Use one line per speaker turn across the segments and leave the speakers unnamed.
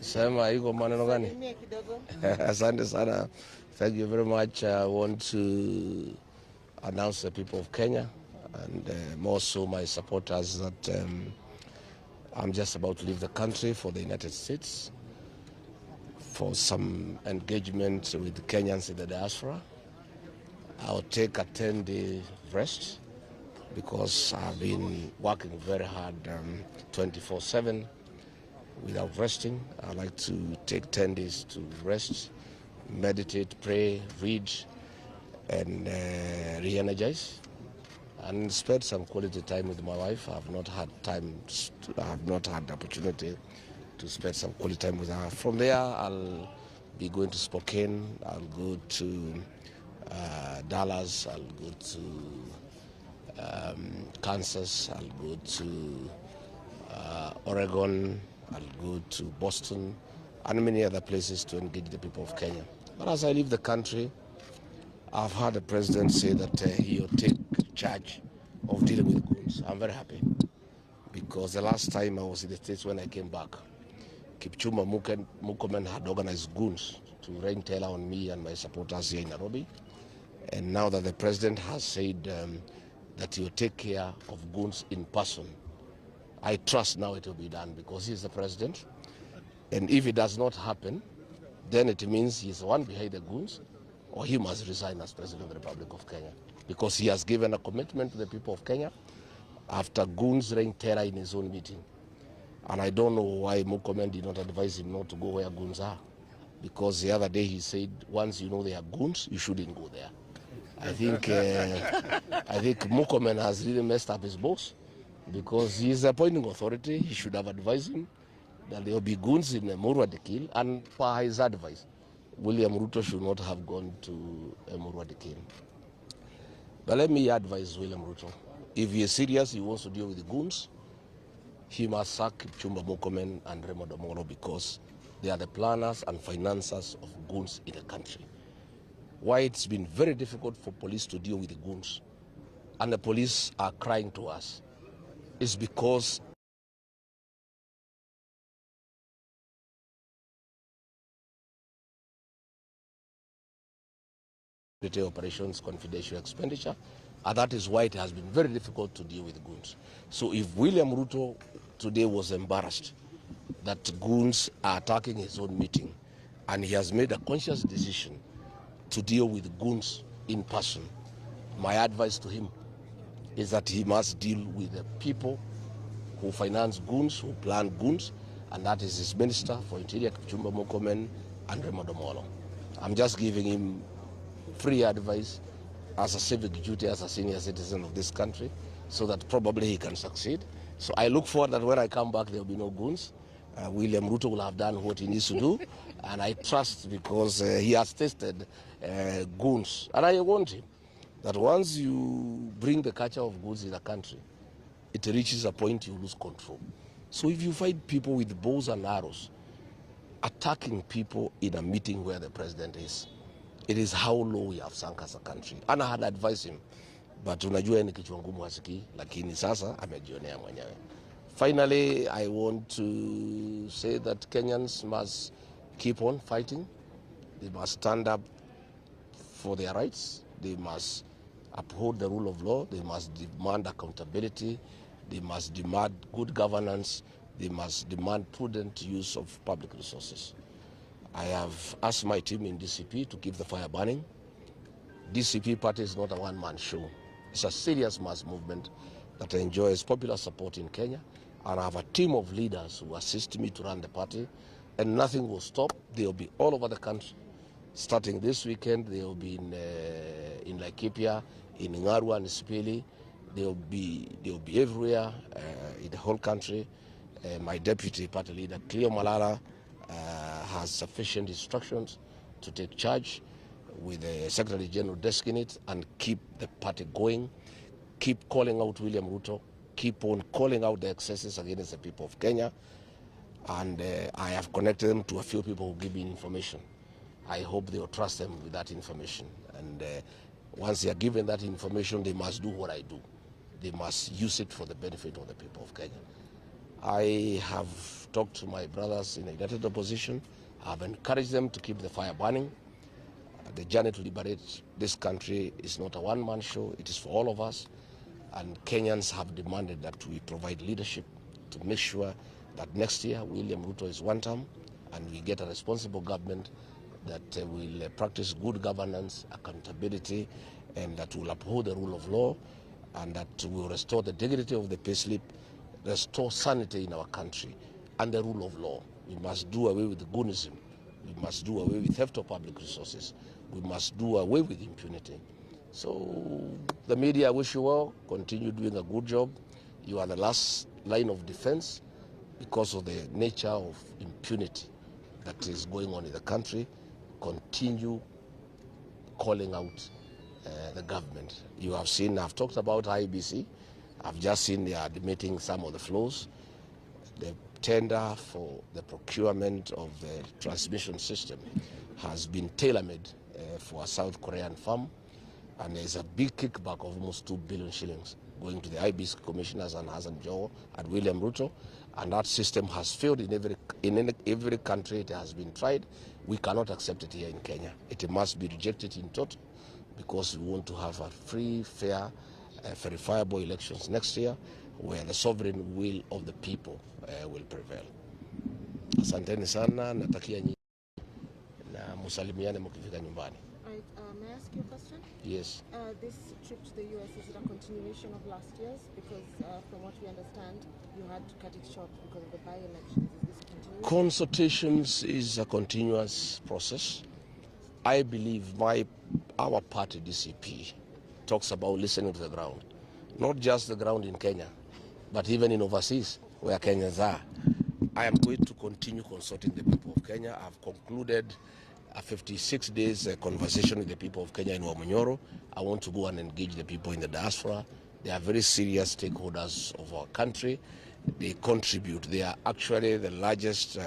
Sema iko maneno gani? Asante sana. Thank you very much. I want to announce the people of Kenya and more so my supporters that I'm just about to leave the country for the United States for some engagement with Kenyans in the diaspora. I'll take a 10-day rest because I've been working very hard 24/7 without resting. I like to take 10 days to rest, meditate, pray, read, and re-energize, and spend some quality time with my wife. I've not had the opportunity to spend some quality time with her. From there, I'll be going to Spokane. I'll go to Dallas. I'll go to Kansas. I'll go to Oregon. I'll go to Boston and many other places to engage the people of Kenya. But as I leave the country, I've heard the president say that he'll take charge of dealing with goons. I'm very happy because the last time I was in the States when I came back, Kipchumba Murkomen had organized goons to rain terror on me and my supporters here in Nairobi. And now that the president has said that he'll take care of goons in person, I trust now it will be done because he's the president. And if it does not happen, then it means he's the one behind the goons, or he must resign as president of the Republic of Kenya because he has given a commitment to the people of Kenya after goons rained terror in his own meeting. And I don't know why Murkomen did not advise him not to go where goons are, because the other day he said once you know they are goons, you shouldn't go there. I think Murkomen has really messed up his boss, because he is the appointing authority. He should have advised him that there will be goons in Murwa Dikil, and per his advice, William Ruto should not have gone to Murwa Dikil. But let me advise William Ruto, if he is serious, he wants to deal with the goons, he must sack Kipchumba Murkomen and Remo Domolo because they are the planners and financiers of goons in the country. Why it's been very difficult for police to deal with the goons, and the police are crying to us, is because the operations confidential expenditure, and that is why it has been very difficult to deal with goons. So if William Ruto today was embarrassed that goons are attacking his own meeting, and he has made a conscious decision to deal with goons in person, my advice to him is that he must deal with the people who finance goons, who plan goons, and that is his Minister for Interior, Kipchumba Murkomen, and Remo Domolo. I'm just giving him free advice as a civic duty, as a senior citizen of this country, so that probably he can succeed. So I look forward that when I come back, there will be no goons. William Ruto will have done what he needs to do, and I trust because he has tested goons. And I want him that once you bring the culture of goons in the country, it reaches a point you lose control. So if you find people with bows and arrows attacking people in a meeting where the president is, it is how low we have sunk as a country. And I had advised him, but unajua ni kichwa ngumu hasiki, lakini sasa amejionea mwenyewe. Finally, I want to say that Kenyans must keep on fighting. They must stand up for their rights. They must uphold the rule of law. They must demand accountability. They must demand good governance. They must demand prudent use of public resources. I have asked my team in DCP to keep the fire burning. DCP party is not a one-man show. It's a serious mass movement that enjoys popular support in Kenya. And I have a team of leaders who assist me to run the party. And nothing will stop. They will be all over the country. Starting this weekend, they will be in Laikipia, in Ngarwa and Sipili. They will be everywhere in the whole country. My deputy party leader, Cleo Malala, has sufficient instructions to take charge with the Secretary General designate and keep the party going, keep calling out William Ruto, keep on calling out the excesses against the people of Kenya. And I have connected them to a few people who give me information. I hope they will trust them with that information. And once they are given that information, they must do what I do. They must use it for the benefit of the people of Kenya. I have talked to my brothers in the united opposition. I have encouraged them to keep the fire burning. The journey to liberate this country is not a one-man show. It is for all of us. And Kenyans have demanded that we provide leadership to make sure that next year William Ruto is one term and we get a responsible government that will practice good governance, accountability, and that will uphold the rule of law, and that will restore the dignity of the payslip, restore sanity in our country, and the rule of law. We must do away with goonism. We must do away with theft of public resources. We must do away with impunity. So the media, I wish you well. Continue doing a good job. You are the last line of defense because of the nature of impunity that is going on in the country. Continue calling out the government. You have seen, I've talked about IBC. I've just seen they are admitting some of the flows. The tender for the procurement of the transmission system has been tailor-made for a South Korean firm, and there's a big kickback of almost 2 billion shillings going to the IBC commissioners and Hassan Joho and William Ruto, and that system has failed in every country it has been tried. We cannot accept it here in Kenya. It must be rejected in total because we want to have a free, fair, verifiable elections next year where the sovereign will of the people will prevail. Asanteni sana, natakia nyinyi na musalimiane mkifika nyumbani.
May I ask you a question?
Yes.
This trip to the US, is it a continuation of last year's? Because from what we understand, you had to cut it short because of the by-elections. Is this continuing?
Consultations is a continuous process. I believe our party, DCP, talks about listening to the ground. Not just the ground in Kenya, but even in overseas where Kenyans are. I am going to continue consulting the people of Kenya. I've concluded a 56 days conversation with the people of Kenya in Wamunyoro. I want to go and engage the people in the diaspora. They are very serious stakeholders of our country. They contribute. They are actually the largest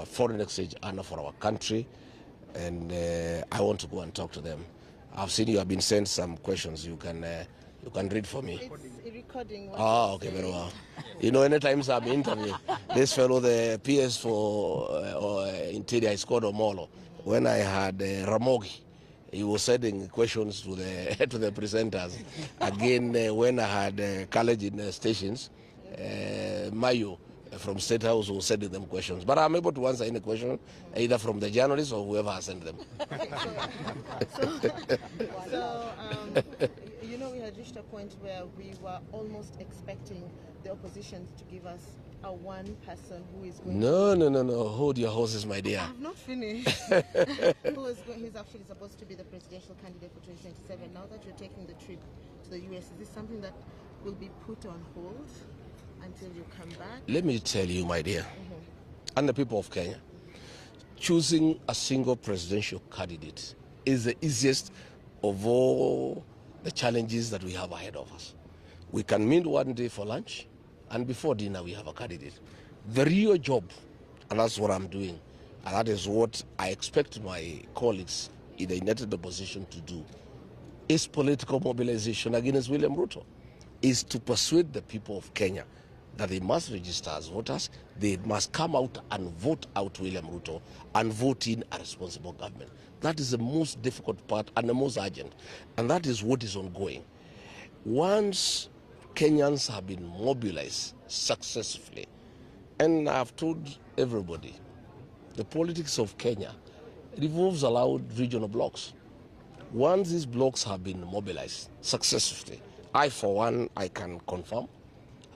foreign exchange earner for our country. And I want to go and talk to them. I've seen you have been sent some questions. You can read for me.
It's recording.
Okay, very well. You know, anytime I'm interviewing this fellow, the PS for Interior is called Omolo. When I had Ramogi, he was sending questions to the presenters. Again, when I had college in stations, Mayo from State House was sending them questions. But I'm able to answer any question, either from the journalists or whoever has sent them.
You know, we had reached a point where we were almost expecting the opposition to give us a one person who is going
No. Hold your horses, my dear.
I have not finished. He's actually supposed to be the presidential candidate for 2027. Now that you're taking the trip to the US, is this something that will be put on hold until you come back?
Let me tell you, my dear, and the people of Kenya, choosing a single presidential candidate is the easiest of all the challenges that we have ahead of us. We can meet one day for lunch, and before dinner we have a candidate. The real job, and that's what I'm doing, and that is what I expect my colleagues in the united opposition to do, is political mobilization against William Ruto, is to persuade the people of Kenya that they must register as voters, they must come out and vote out William Ruto and vote in a responsible government. That is the most difficult part and the most urgent, and that is what is ongoing. Once Kenyans have been mobilized successfully, and I've told everybody, the politics of Kenya revolves around regional blocks. Once these blocks have been mobilized successfully, I, for one, I can confirm,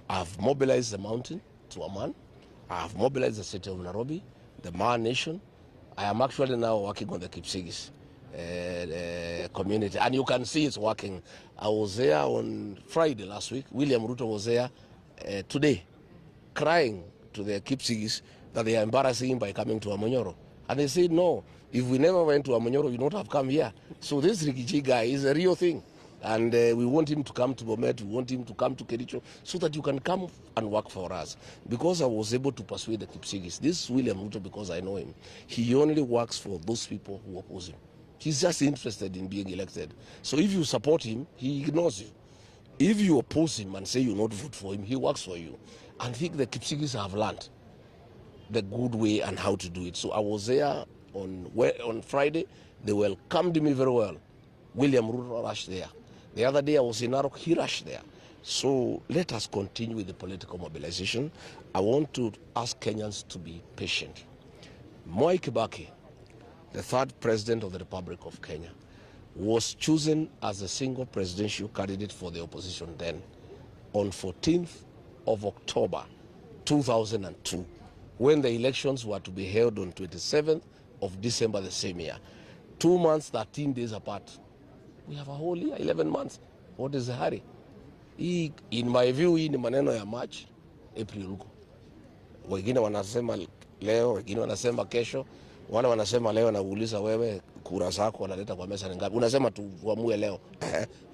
I've mobilized the mountain to Amman, I've mobilized the city of Nairobi, the Maa Nation. I am actually now working on the Kipsigis community, and you can see it's working. I was there on Friday last week. William Ruto was there today, crying to the Kipsigis that they are embarrassing him by coming to Amonyoro. And they said, no, if we never went to Amonyoro, we would not have come here. So this Rigiji guy is a real thing. And we want him to come to Bomet, we want him to come to Kericho, so that you can come and work for us. Because I was able to persuade the Kipsigis, this is William Ruto, because I know him, he only works for those people who oppose him. He's just interested in being elected. So if you support him, he ignores you. If you oppose him and say you not vote for him, he works for you. And I think the Kipsigis have learned the good way and how to do it. So I was there on Friday. They welcomed me very well. William Ruto rushed there. The other day I was in Narok, he rushed there. So let us continue with the political mobilization. I want to ask Kenyans to be patient. Moi Kibaki, the third president of the Republic of Kenya, was chosen as the single presidential candidate for the opposition then on 14th of October 2002, when the elections were to be held on 27th of December the same year. 2 months, 13 days apart. We have a whole year, 11 months. What is the hurry? In my view, hii ni maneno ya March, April huko. Wengine wanasema leo, wengine wanasema kesho. Wale wanasema leo, na uuliza wewe kura zako wanaleta kwa mesa ni ngapi? Unasema tuamue leo.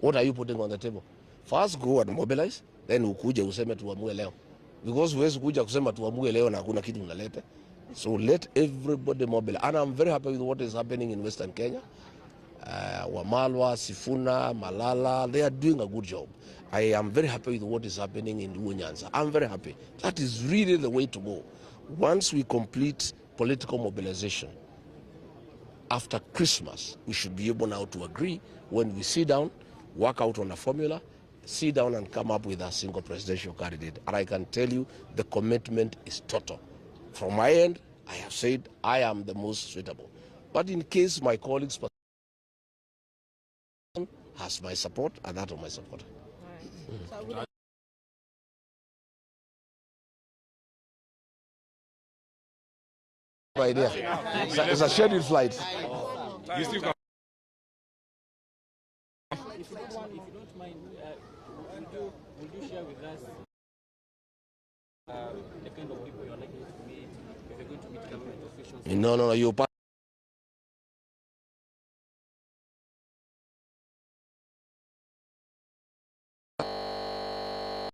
What are you putting on the table? First go and mobilize, then ukuje useme tuamue leo. Because huwezi kuja kusema tuamue leo na hakuna kitu unaleta. So let everybody mobilize. And I'm very happy with what is happening in Western Kenya. Wamalwa, Sifuna, Malala, they are doing a good job. I am very happy with what is happening in Nyanza. I'm very happy. That is really the way to go. Once we complete political mobilization, after Christmas, we should be able now to agree when we sit down, work out on a formula, sit down and come up with a single presidential candidate. And I can tell you the commitment is total. From my end, I have said I am the most suitable. But in case my colleagues has my support and that of my support. Right. Idea. It's a scheduled flight.
If you don't mind, would you share with us the kind of people you're likely to meet if you're going to meet government officials?
No, you're